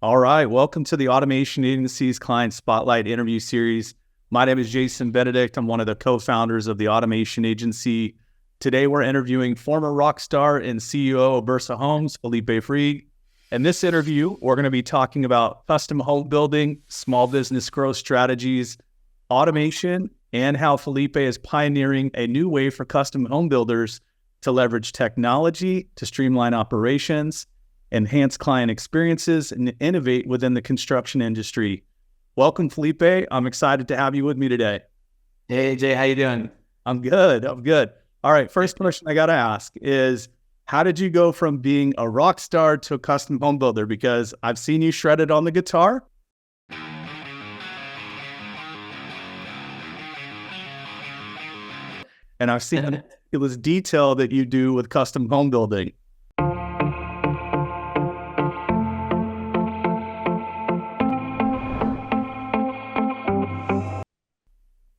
All right, welcome to the Automation Agency's Client Spotlight interview series. My name is Jason Benedict. I'm one of the co-founders of the Automation Agency. Today, we're interviewing former rockstar and CEO of Versa Homes, Felipe Fried. In this interview, we're going to be talking about custom home building, small business growth strategies, automation, and how Felipe is pioneering a new way for custom home builders to leverage technology to streamline operations, enhance client experiences, and innovate within the construction industry. Welcome, Felipe. I'm excited to have you with me today. Hey, Jay, how you doing? I'm good. All right, first question I got to ask is, how did you go from being a rock star to a custom home builder? Because I've seen you shredded on the guitar. And I've seen it was detail that you do with custom home building.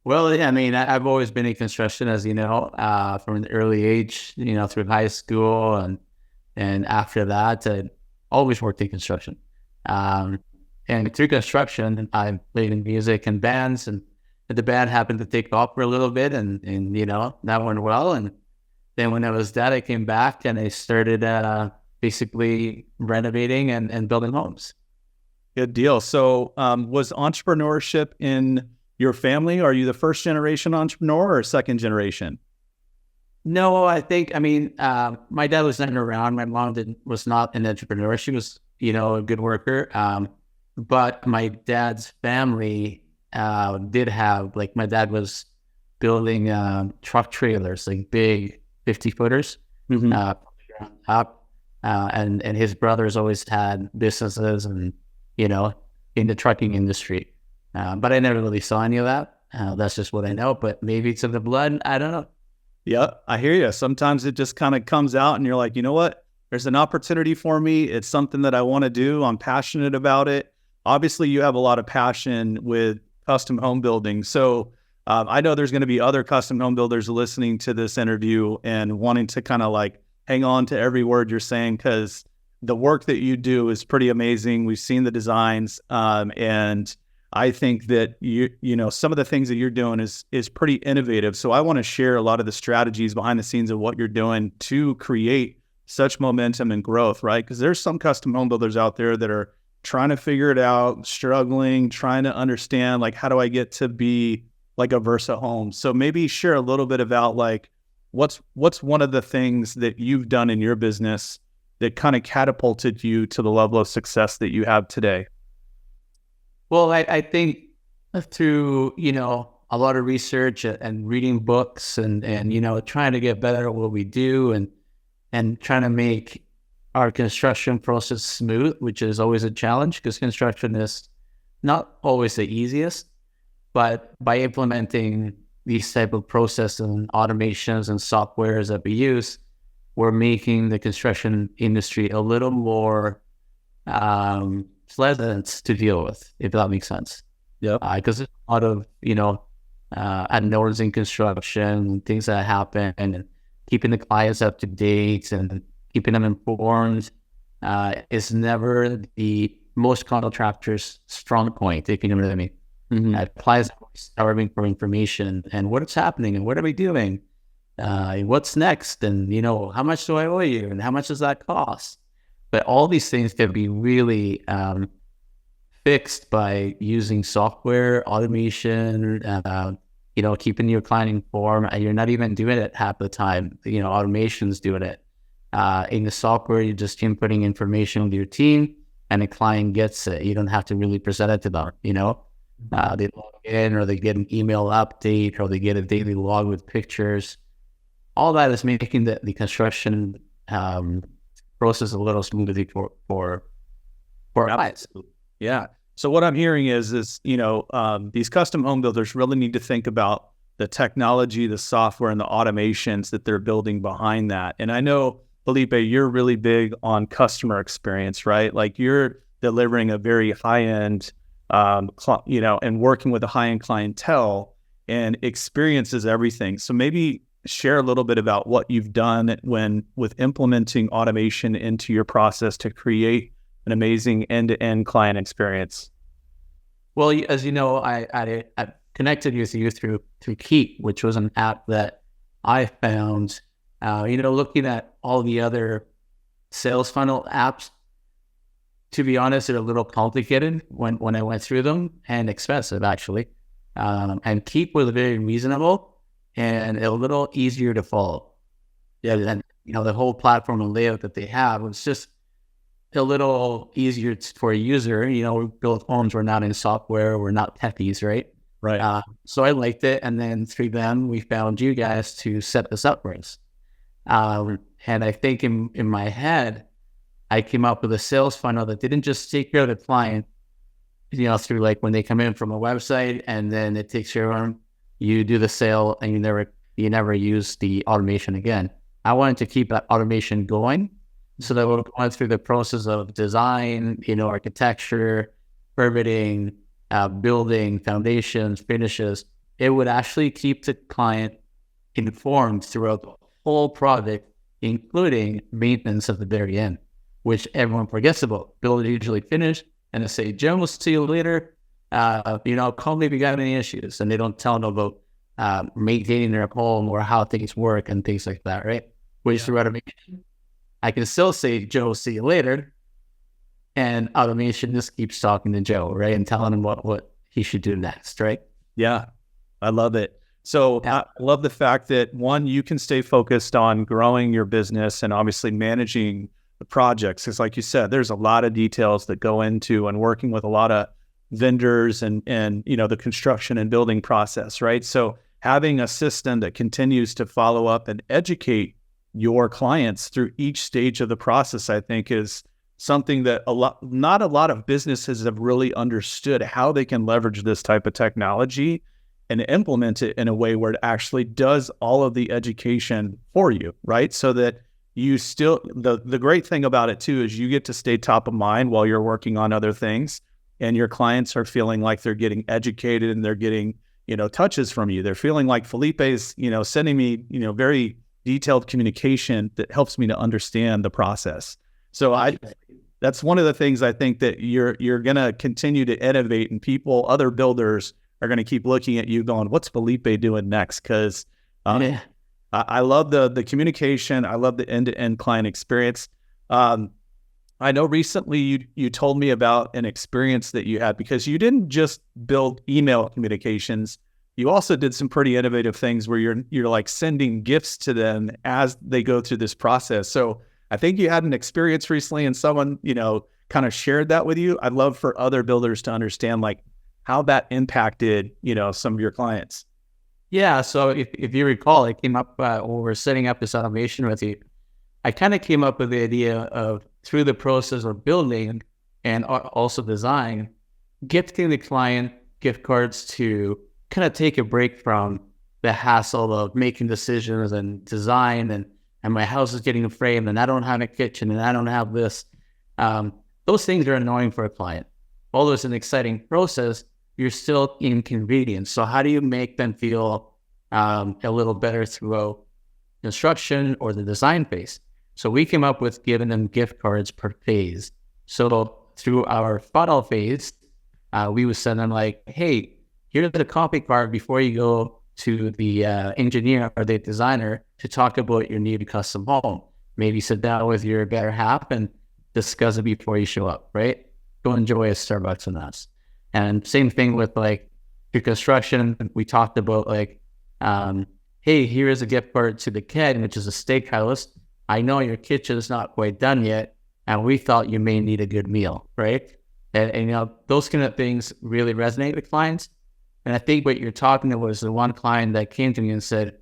Well, yeah, I mean, I've always been in construction, as you know, from an early age, through high school and after that, I always worked in construction. And through construction, I played in music and bands, and the band happened to take off for a little bit, and that went well. And then when I was done, I came back and I started basically renovating and building homes. Good deal. So was entrepreneurship in your family? Are you the first generation entrepreneur or second generation? No, my dad was not around. My mom was not an entrepreneur. She was, a good worker. But my dad's family did have, my dad was building truck trailers, like big 50-footers, and his brothers always had businesses and, in the trucking industry. But I never really saw any of that. That's just what I know, but maybe it's in the blood. I don't know. Yeah, I hear you. Sometimes it just kind of comes out and you're like, you know what? There's an opportunity for me. It's something that I want to do. I'm passionate about it. Obviously, you have a lot of passion with custom home building. So I know there's going to be other custom home builders listening to this interview and wanting to kind of hang on to every word you're saying, because the work that you do is pretty amazing. We've seen the designs, and I think that some of the things that you're doing is pretty innovative. So I want to share a lot of the strategies behind the scenes of what you're doing to create such momentum and growth, right? Because there's some custom home builders out there that are trying to figure it out, struggling, trying to understand, how do I get to be like a Versa Home? So maybe share a little bit about what's one of the things that you've done in your business that kind of catapulted you to the level of success that you have today. Well, I think through, a lot of research and reading books and trying to get better at what we do and trying to make our construction process smooth, which is always a challenge because construction is not always the easiest. But by implementing these type of processes and automations and softwares that we use, we're making the construction industry a little more pleasant to deal with, if that makes sense. Yeah. Because there's a lot of, unknowns in construction, things that happen, and keeping the clients up to date and keeping them informed is never the most contractors' strong point, if you know what I mean. Mm-hmm. Clients are starving for information and what's happening and what are we doing? What's next? And, how much do I owe you? And how much does that cost? But all these things can be really fixed by using software, automation, keeping your client informed. And you're not even doing it half the time. Automation's doing it. In the software, you're just inputting information with your team and the client gets it. You don't have to really present it to them, They log in or they get an email update or they get a daily log with pictures. All that is making the construction process a little smoother for us. Yeah. So what I'm hearing is these custom home builders really need to think about the technology, the software, and the automations that they're building behind that. And I know, Felipe, you're really big on customer experience, right? You're delivering a very high-end, and working with a high-end clientele, and experience is everything. So maybe share a little bit about what you've done with implementing automation into your process to create an amazing end-to-end client experience. Well, as you know, I connected with you through Keap, which was an app that I found, looking at all the other sales funnel apps, to be honest, they're a little complicated when I went through them, and expensive actually. And Keap was very reasonable and a little easier to follow. Yeah, and the whole platform and layout that they have was just a little easier for a user. We build homes, we're not in software, we're not techies, right? Right. So I liked it, and then through them, we found you guys to set this up for us. And I think in my head, I came up with a sales funnel that didn't just take care of the client, through like when they come in from a website, and then it takes care of them. You do the sale, and you never use the automation again. I wanted to keep that automation going, so that we're going through the process of design, architecture, permitting, building, foundations, finishes. It would actually keep the client informed throughout the whole project, including maintenance at the very end, which everyone forgets about. Build is usually finished, and they say, "Jim, we'll see you later. Call me if you got any issues," and they don't tell them about maintaining their home or how things work and things like that, right? Which through automation, I can still say, "Joe, see you later," and automation just keeps talking to Joe, right, and telling him what he should do next, right? Yeah, I love it. So I love the fact that, one, you can stay focused on growing your business and obviously managing the projects. Because like you said, there's a lot of details that go into and working with a lot of vendors and the construction and building process, right? So having a system that continues to follow up and educate your clients through each stage of the process, I think is something that not a lot of businesses have really understood how they can leverage this type of technology and implement it in a way where it actually does all of the education for you, right? So that you still, the great thing about it too, is you get to stay top of mind while you're working on other things, and your clients are feeling like they're getting educated and they're getting, touches from you. They're feeling like Felipe is, sending me, very detailed communication that helps me to understand the process. So that's one of the things I think that you're going to continue to innovate, and other builders are going to keep looking at you going, "What's Felipe doing next?" Because I love the communication. I love the end-to-end client experience. I know recently you told me about an experience that you had, because you didn't just build email communications. You also did some pretty innovative things where you're like sending gifts to them as they go through this process. So I think you had an experience recently, and someone, kind of shared that with you. I'd love for other builders to understand like how that impacted, some of your clients. Yeah. So if you recall, I came up when we were setting up this automation with you. I kind of came up with the idea of, through the process of building and also design, gifting the client gift cards to kind of take a break from the hassle of making decisions and design, and my house is getting framed, and I don't have a kitchen, and I don't have this. Those things are annoying for a client. Although it's an exciting process, you're still inconvenienced. So how do you make them feel a little better throughout construction or the design phase? So we came up with giving them gift cards per phase. So through our funnel phase, we would send them like, "Hey, here's the copy card before you go to the engineer or the designer to talk about your new custom home. Maybe sit down with your better half and discuss it before you show up, right? Go enjoy a Starbucks and us." And same thing with like your construction. We talked about like, "Hey, here is a gift card to the Keg, which is a steakhouse. I know your kitchen is not quite done yet, and we thought you may need a good meal," right? And those kind of things really resonate with clients. And I think what you're talking about was the one client that came to me and said,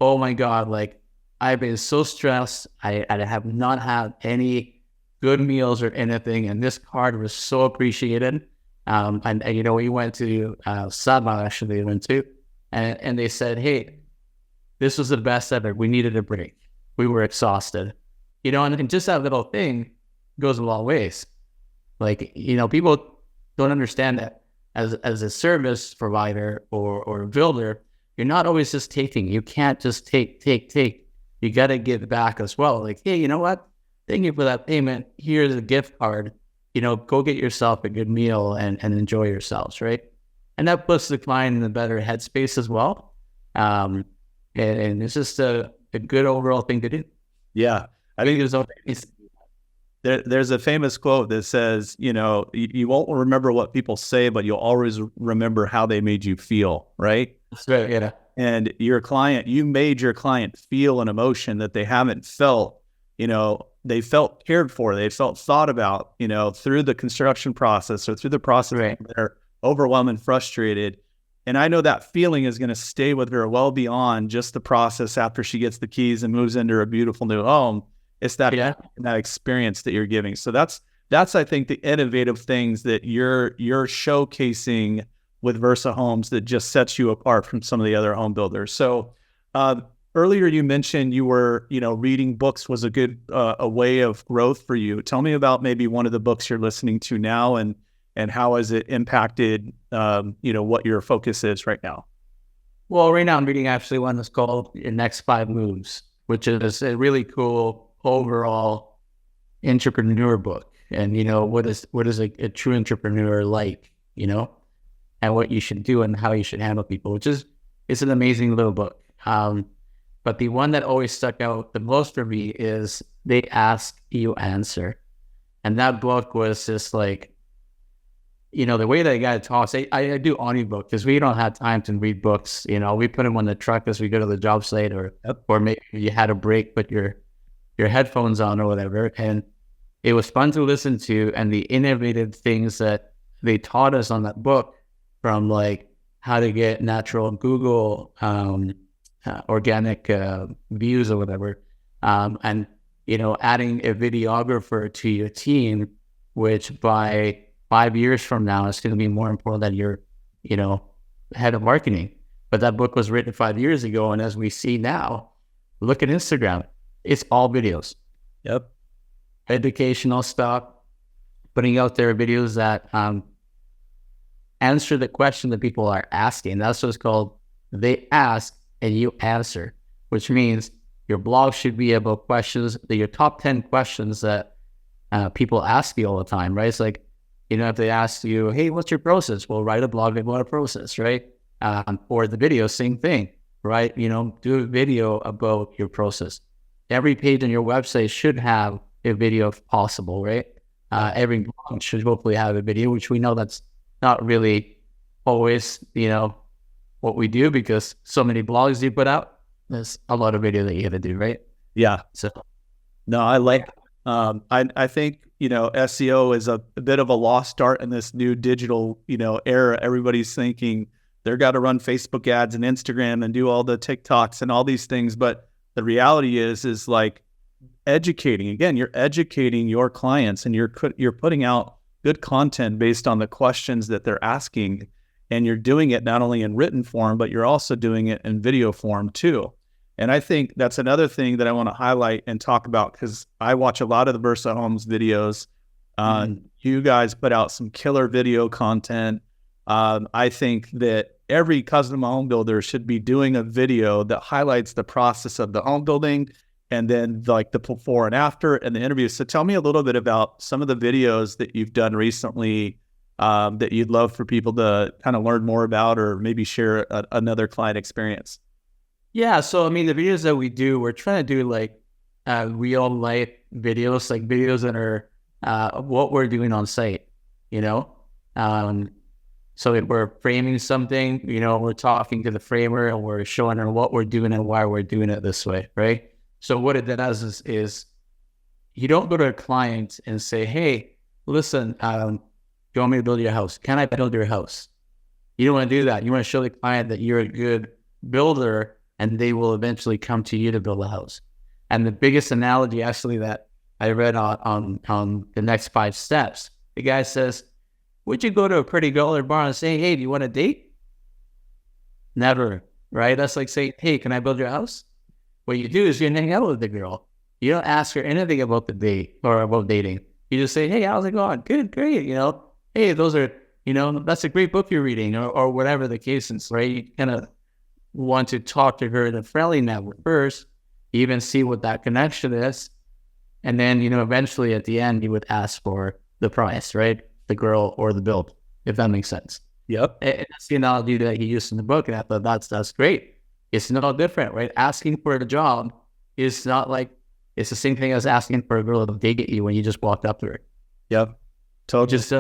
"Oh my God, like I've been so stressed. I have not had any good meals or anything, and this card was so appreciated." And we went to Sabah, actually, they went to, and they said, "Hey, this was the best ever. We needed a break. We were exhausted." And just that little thing goes a long ways. Like, people don't understand that as a service provider or a builder, you're not always just taking. You can't just take. You got to give back as well. Like, "Hey, you know what? Thank you for that payment. Here's a gift card. go get yourself a good meal and enjoy yourselves, right? And that puts the client in a better headspace as well. And it's just a good overall thing to do. Yeah. I think there's a famous quote that says, you won't remember what people say, but you'll always remember how they made you feel, right? That's right, yeah. And you made your client feel an emotion that they haven't felt. They felt cared for, they felt thought about, through the construction process or through the process. Right. They're overwhelmed and frustrated. And I know that feeling is going to stay with her well beyond just the process after she gets the keys and moves into a beautiful new home. It's that experience that you're giving. So that's I think the innovative things that you're showcasing with Versa Homes that just sets you apart from some of the other home builders. So earlier you mentioned you were, reading books was a good a way of growth for you. Tell me about maybe one of the books you're listening to now and how has it impacted what your focus is right now? Well, right now I'm reading actually one that's called Your Next 5 Moves, which is a really cool overall entrepreneur book. And, what is a true entrepreneur like, and what you should do and how you should handle people, it's an amazing little book. But the one that always stuck out the most for me is They Ask, You Answer. And that book was just like, the way that a guy talks, I do audiobook because we don't have time to read books. We put them on the truck as we go to the job site or maybe you had a break, put your headphones on or whatever. And it was fun to listen to. And the innovative things that they taught us on that book, from like how to get natural Google organic views or whatever. And, adding a videographer to your team, which by 5 years from now, it's going to be more important than your, head of marketing. But that book was written 5 years ago. And as we see now, look at Instagram. It's all videos. Yep. Educational stuff, putting out there videos that answer the question that people are asking. That's what's called They Ask and You Answer, which means your blog should be about questions, your top 10 questions that people ask you all the time, right? It's like, if they ask you, hey, what's your process? Well, write a blog about a process, right? Or the video, same thing, right? Do a video about your process. Every page on your website should have a video if possible, right? Every blog should hopefully have a video, which we know that's not really always, what we do because so many blogs you put out, there's a lot of video that you got to do, right? Yeah. So, no, I like, I think, SEO is a bit of a lost art in this new digital, era. Everybody's thinking they're got to run Facebook ads and Instagram and do all the TikToks and all these things. But the reality is like educating, again, you're educating your clients and you're putting out good content based on the questions that they're asking. And you're doing it not only in written form, but you're also doing it in video form too. And I think that's another thing that I want to highlight and talk about because I watch a lot of the Versa Homes videos. You guys put out some killer video content. I think that every custom home builder should be doing a video that highlights the process of the home building and then like the before and after and the interview. So tell me a little bit about some of the videos that you've done recently that you'd love for people to kind of learn more about or maybe share another client experience. Yeah. So, the videos that we do, we're trying to do like real life videos, like videos that are what we're doing on site, So if we're framing something, we're talking to the framer and we're showing her what we're doing and why we're doing it this way, right? So what it does is you don't go to a client and say, hey, listen, do you want me to build your house? Can I build your house? You don't want to do that. You want to show the client that you're a good builder and they will eventually come to you to build a house. And the biggest analogy actually that I read on the next 5 steps, the guy says, would you go to a pretty girl or bar and say, hey, do you want a date? Never, right? That's like saying, hey, can I build your house? What you do is you hang out with the girl. You don't ask her anything about the date or about dating. You just say, hey, how's it going? Good, great. Hey, those are, that's a great book you're reading or whatever the case is, right? You kind of want to talk to her in a friendly network first, even see what that connection is. And then, eventually at the end, you would ask for the price, right? The girl or the build, if that makes sense. Yep. And that's the analogy that he used in the book, and I thought that's great. It's no different, right? Asking for a job is not like, it's the same thing as asking for a girl to date you when you just walked up to her. Yep. Totally. Just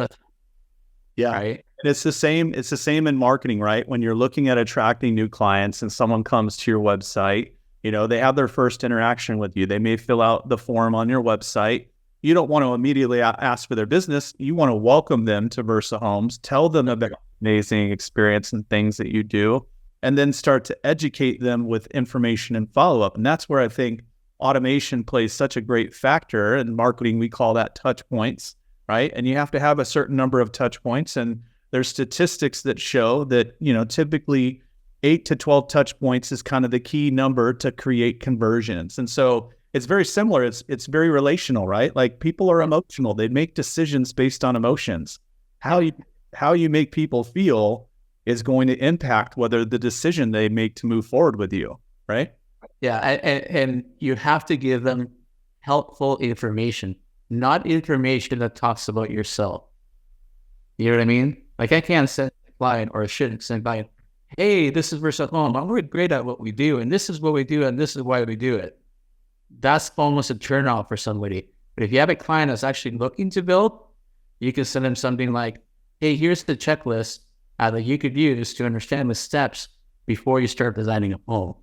yeah. right. And it's the same in marketing, right? When you're looking at attracting new clients and someone comes to your website, they have their first interaction with you. They may fill out the form on your website. You don't want to immediately ask for their business. You want to welcome them to Versa Homes, tell them about amazing experience and things that you do, and then start to educate them with information and follow-up. And that's where I think automation plays such a great factor. In marketing, we call that touch points, right? And you have to have a certain number of touch points. And there's statistics that show that, typically 8 to 12 touch points is kind of the key number to create conversions. And so it's very similar. It's very relational, right? Like, people are emotional. They make decisions based on emotions. How you make people feel is going to impact whether the decision they make to move forward with you, right? Yeah, and you have to give them helpful information, not information that talks about yourself. You know what I mean? Like, I can't send a client, or I shouldn't send a client, hey, this is Versa Home. We're great at what we do, and this is what we do, and this is why we do it. That's almost a turnoff for somebody. But if you have a client that's actually looking to build, you can send them something like, hey, here's the checklist that you could use to understand the steps before you start designing a home.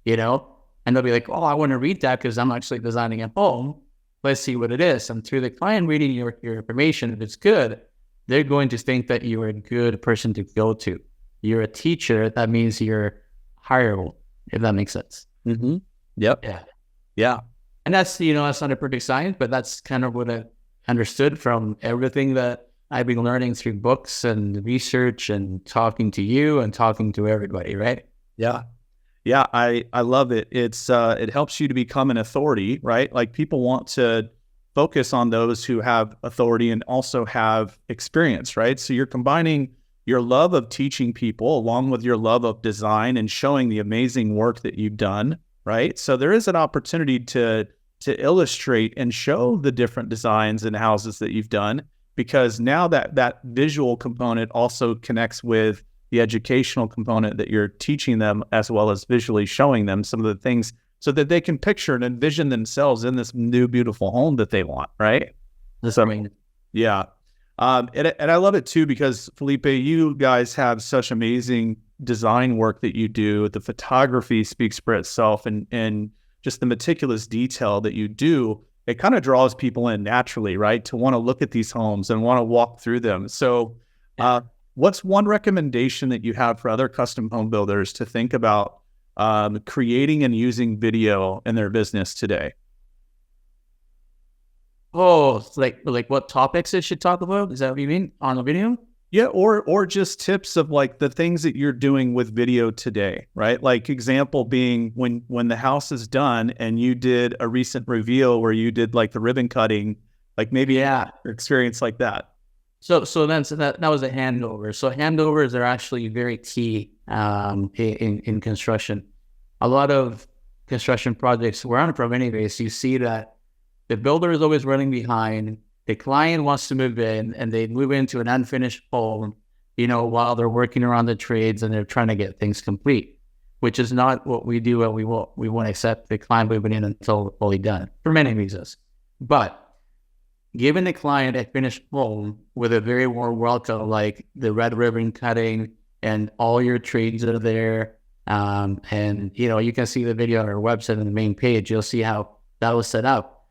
And they'll be like, oh, I want to read that because I'm actually designing a home. Let's see what it is. And through the client reading your information, if it's good, they're going to think that you're a good person to go to. You're a teacher. That means you're hireable, if that makes sense. Mm-hmm. Yep. Yeah. And that's, that's not a perfect science, but that's kind of what I understood from everything that I've been learning through books and research and talking to you and talking to everybody, right? Yeah. Yeah, I love it. It helps you to become an authority, right? Like, people want to focus on those who have authority and also have experience, right? So you're combining your love of teaching people along with your love of design and showing the amazing work that you've done, right? So there is an opportunity to illustrate and show the different designs and houses that you've done, because now that visual component also connects with the educational component that you're teaching them, as well as visually showing them some of the things so that they can picture and envision themselves in this new, beautiful home that they want, right? Yeah. And I love it too, because Felipe, you guys have such amazing design work that you do. The photography speaks for itself, and just the meticulous detail that you do, it kind of draws people in naturally, right? To want to look at these homes and want to walk through them. So, what's one recommendation that you have for other custom home builders to think about creating and using video in their business today? Oh, like what topics they should talk about? Is that what you mean, on a video? Yeah, or just tips of like the things that you're doing with video today, right? Like, example being when the house is done and you did a recent reveal where you did like the ribbon cutting, like maybe experience like that. So then that was a handover. So handovers are actually very key in construction. A lot of construction projects, we're on it from anyways, you see that the builder is always running behind. The client wants to move in, and they move into an unfinished home, while they're working around the trades and they're trying to get things complete, which is not what we do. And we won't accept the client moving in until fully done for many reasons. But giving the client a finished home with a very warm welcome, like the red ribbon cutting and all your trades are there. And you can see the video on our website on the main page. You'll see how that was set up.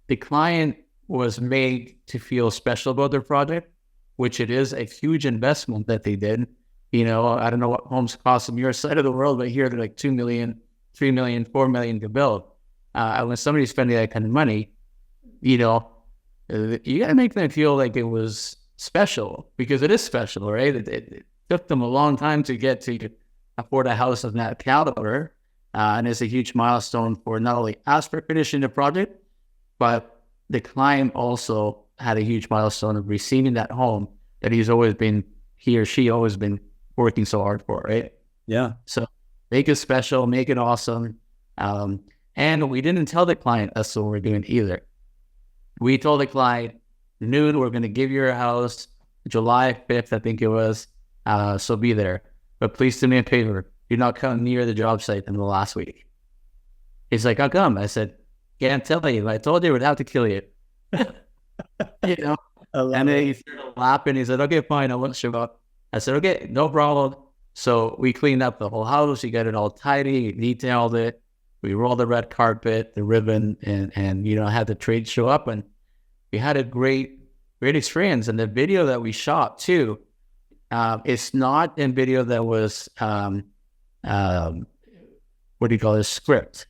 The client was made to feel special about their project, which it is a huge investment that they did. I don't know what homes cost on your side of the world, but here they're like $2 million, $3 million, $4 million to build. And when somebody's spending that kind of money, you got to make them feel like it was special, because it is special, right? It took them a long time to get to afford a house of that caliber. And it's a huge milestone for not only us for finishing the project, but the client also had a huge milestone of receiving that home that he or she always been working so hard for, right? Yeah. So make it special, make it awesome. And we didn't tell the client that's what we're doing either. We told the client, noon, we're going to give you your house, July 5th, I think it was. So be there. But please do me a favor. Do not come near the job site in the last week. He's like, how come? I said, can't tell you. I told you I would have to kill you. You know? And then he started laughing. He said, okay, fine, I won't show up. I said, okay, no problem. So we cleaned up the whole house. We got it all tidy, detailed it. We rolled the red carpet, the ribbon, and you know, had the trade show up. And we had a great experience. And the video that we shot too, it's not a video that was, what do you call it, script.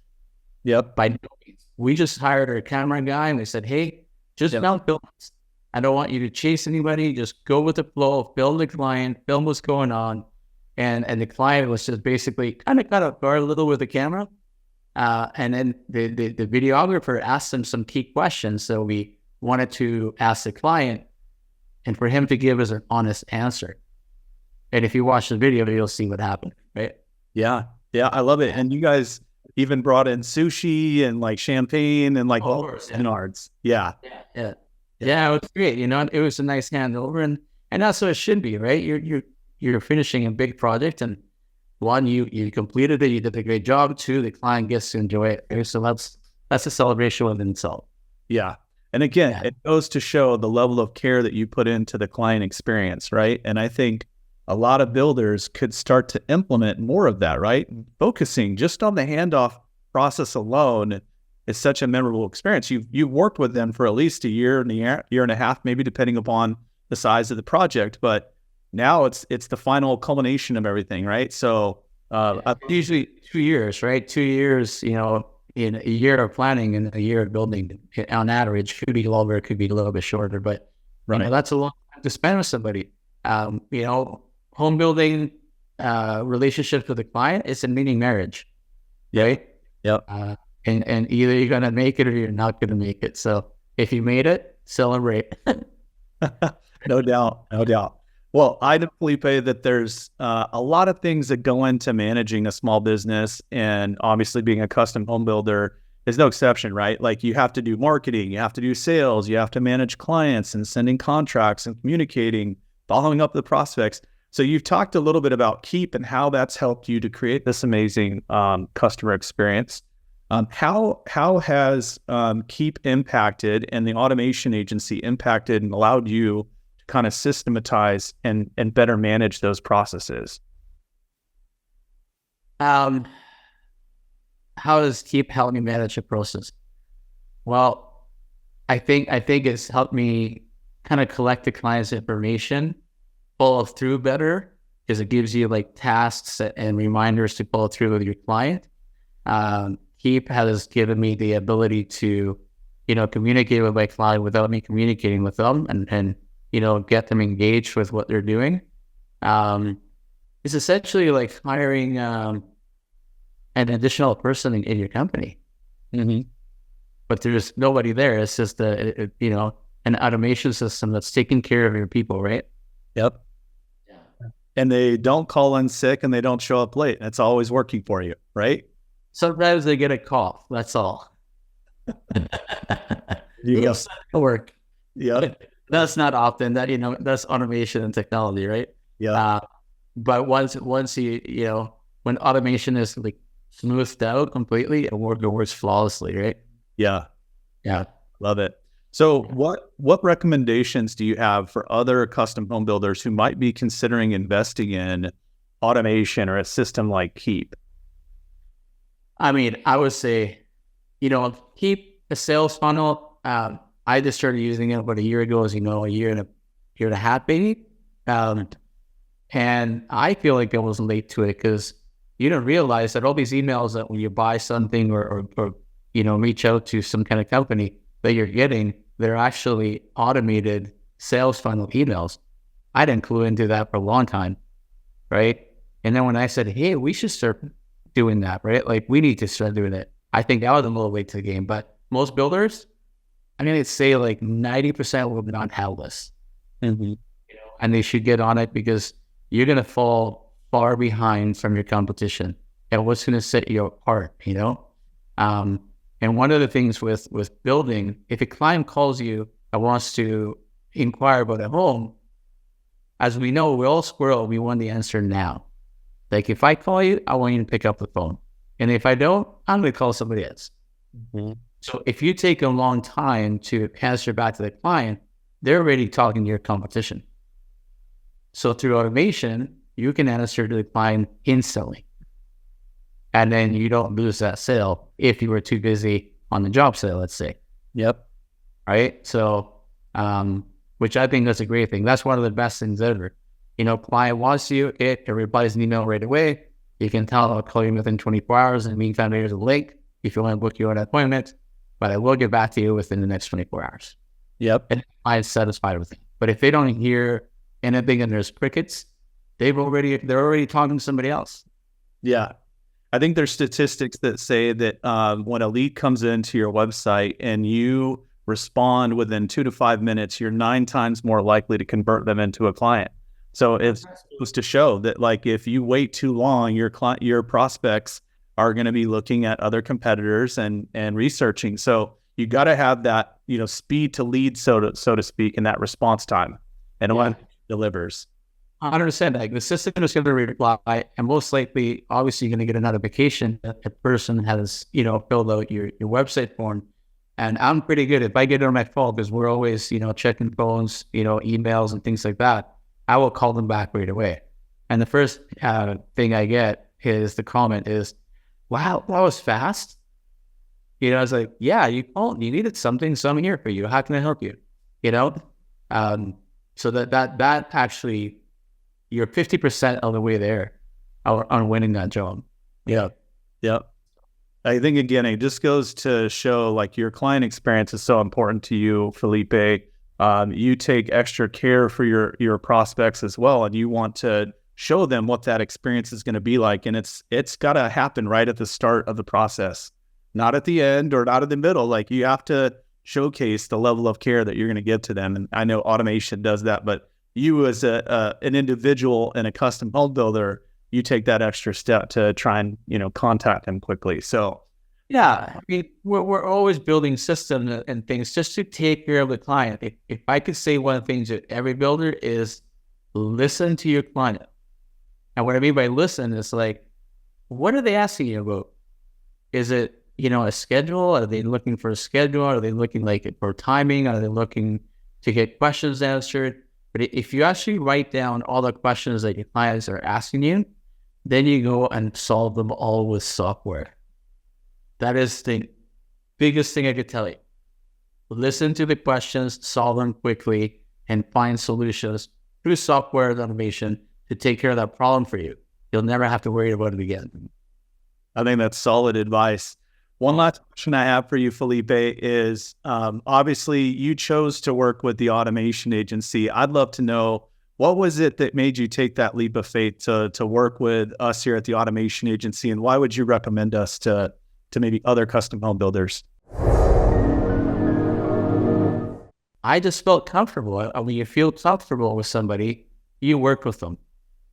Yep. By no means. We just hired our camera guy and we said, hey, just mount films. I don't want you to chase anybody. Just go with the flow, film the client, film what's going on. And the client was just basically kind of got off guard a little with the camera. And then the videographer asked him some key questions. So we wanted to ask the client and for him to give us an honest answer. And if you watch the video, you'll see what happened, right? Yeah. Yeah. I love it. And you guys even brought in sushi and like champagne and like nards. Yeah. Yeah. Yeah. It was great. You know, it was a nice handover and that's what it should be, right? You're finishing a big project and one, you completed it, you did a great job. Two, the client gets to enjoy it. So that's a celebration within itself. Yeah. And again, it goes to show the level of care that you put into the client experience, right? And I think a lot of builders could start to implement more of that, right? Focusing just on the handoff process alone is such a memorable experience. You've worked with them for at least a year and a half, maybe depending upon the size of the project, but now it's the final culmination of everything, right? So usually 2 years, right? 2 years, you know, in a year of planning and a year of building on average, could be longer, could be a little bit shorter, but you know, that's a long time to spend with somebody. You know, home building relationships with the client is a mini marriage, right? Yep. And either you're gonna make it or you're not gonna make it. So if you made it, celebrate. No doubt. Well, I know, Felipe, that there's a lot of things that go into managing a small business, and obviously being a custom home builder is no exception, right? Like you have to do marketing, you have to do sales, you have to manage clients and sending contracts and communicating, following up the prospects. So you've talked a little bit about Keap and how that's helped you to create this amazing customer experience. How has Keap impacted and the automation agency impacted and allowed you to kind of systematize and better manage those processes? How does Keap help me manage a process? Well, I think it's helped me kind of collect the client's information, follow through better, because it gives you like tasks and reminders to follow through with your client. Keap has given me the ability to, you know, communicate with my client without me communicating with them and you know, get them engaged with what they're doing. It's essentially like hiring an additional person in your company. Mm-hmm. But there's nobody there. It's just you know, an automation system that's taking care of your people, right? Yep. Yeah. And they don't call in sick and they don't show up late. It's always working for you, right? Sometimes they get a cough. That's all. It'll work. Yeah. That's not often. That, you know, that's automation and technology, right? Yeah. But once you know, when automation is like smoothed out completely, it works flawlessly, right? Yeah. Yeah. Love it. So what recommendations do you have for other custom home builders who might be considering investing in automation or a system like Keap? I mean, I would say, you know, Keap a sales funnel. I just started using it about a year ago, as you know, a year and a half, maybe. And I feel like I was late to it because you don't realize that all these emails that when you buy something or you know, reach out to some kind of company that you're getting, they're actually automated sales funnel emails. I didn't clue into that for a long time, right? And then when I said, hey, we should start doing that, right? Like, we need to start doing it. I think that was a little late to the game, but most builders, I'm going to say like 90% will not have this. Mm-hmm. You know, and they should get on it because you're going to fall far behind from your competition. And what's going to set you apart, you know? And one of the things with building, if a client calls you that wants to inquire about a home, as we know, we're all squirrel. We want the answer now. Like if I call you, I want you to pick up the phone. And if I don't, I'm going to call somebody else. Mm-hmm. So if you take a long time to answer back to the client, they're already talking to your competition. So through automation, you can answer to the client instantly. And then you don't lose that sale if you were too busy on the job sale, let's say. Yep. Right? So, which I think is a great thing. That's one of the best things ever. Client wants you, it replies an email right away. You can tell I'll call you within 24 hours. In the meantime, there's a link if you want to book your own appointment, but I will get back to you within the next 24 hours. Yep. And I'm satisfied with it. But if they don't hear anything and there's crickets, they're already talking to somebody else. Yeah. I think there's statistics that say that when a lead comes into your website and you respond within 2 to 5 minutes, you're 9 times more likely to convert them into a client. So it's supposed to show that, like, if you wait too long, your prospects are going to be looking at other competitors and researching. So you got to have that, speed to lead, so to speak, in that response time, and when it delivers. 100%. Like the system is going to reply, and most likely, obviously, you're going to get a notification that a person has, filled out your website form. And I'm pretty good if I get it on my phone, because we're always, checking phones, emails and things like that. I will call them back right away. And the first thing I get is the comment is, "Wow, that was fast." I was like, "Yeah, you called, you needed something, so I'm here for you. How can I help you?" So that actually, you're 50% of the way there on winning that job. Yeah. I think, again, it just goes to show, like, your client experience is so important to you, Felipe. You take extra care for your prospects as well, and you want to show them what that experience is going to be like. And it's got to happen right at the start of the process, not at the end or not in the middle. Like, you have to showcase the level of care that you're going to give to them. And I know automation does that, but you as an individual and a custom home builder, you take that extra step to try and, contact them quickly. So yeah, I mean, we're always building systems and things just to take care of the client. If I could say one of the things that every builder is, listen to your client. And what I mean by listen is, like, what are they asking you about? Is it, a schedule? Are they looking for a schedule? Are they looking for timing? Are they looking to get questions answered? But if you actually write down all the questions that your clients are asking you, then you go and solve them all with software. That is the biggest thing I could tell you. Listen to the questions, solve them quickly, and find solutions through software and automation to take care of that problem for you. You'll never have to worry about it again. I think that's solid advice. One last question I have for you, Felipe, is obviously you chose to work with the automation agency. I'd love to know, what was it that made you take that leap of faith to work with us here at the automation agency, and why would you recommend us to maybe other custom home builders? I just felt comfortable. When you feel comfortable with somebody, you work with them.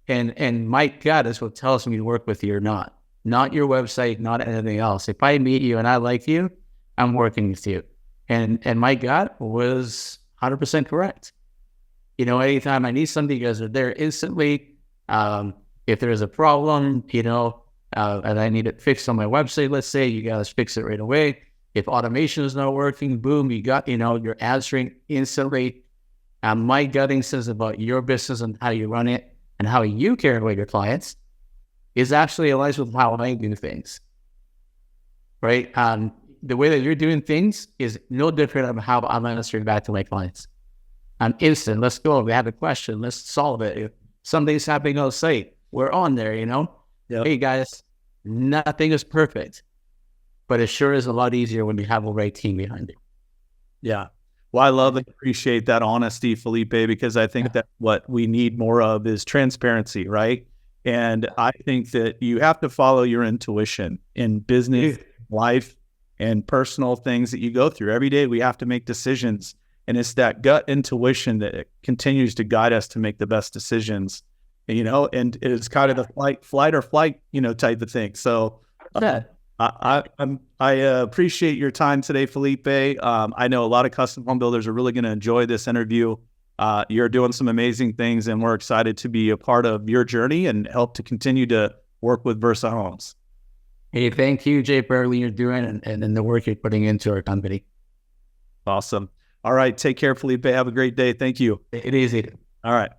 And my gut is what tells me to work with you or not. Not your website, not anything else. If I meet you and I like you, I'm working with you. And my gut was 100% correct. Anytime I need something, you guys are there instantly. If there's a problem, and I need it fixed on my website, let's say, you guys fix it right away. If automation is not working, boom, you got, you're answering instantly. My gut instincts about your business and how you run it and how you care about your clients is actually aligns with how I do things, right? The way that you're doing things is no different than how I'm answering back to my clients. I'm instant. Let's go. We have a question. Let's solve it. If something's happening on site, we're on there, Yep. Hey, guys, nothing is perfect, but it sure is a lot easier when you have a right team behind it. Yeah. Well, I love and appreciate that honesty, Felipe, because I think that what we need more of is transparency, right? And I think that you have to follow your intuition in business, life, and personal things that you go through. Every day we have to make decisions, and it's that gut intuition that continues to guide us to make the best decisions, and it's kind of the flight or flight, type of thing. So I appreciate your time today, Felipe. I know a lot of custom home builders are really going to enjoy this interview. You're doing some amazing things, and we're excited to be a part of your journey and help to continue to work with Versa Homes. Hey, thank you, Jay, for everything you're doing and the work you're putting into our company. Awesome. All right. Take care, Felipe. Have a great day. Thank you. It is easy. All right.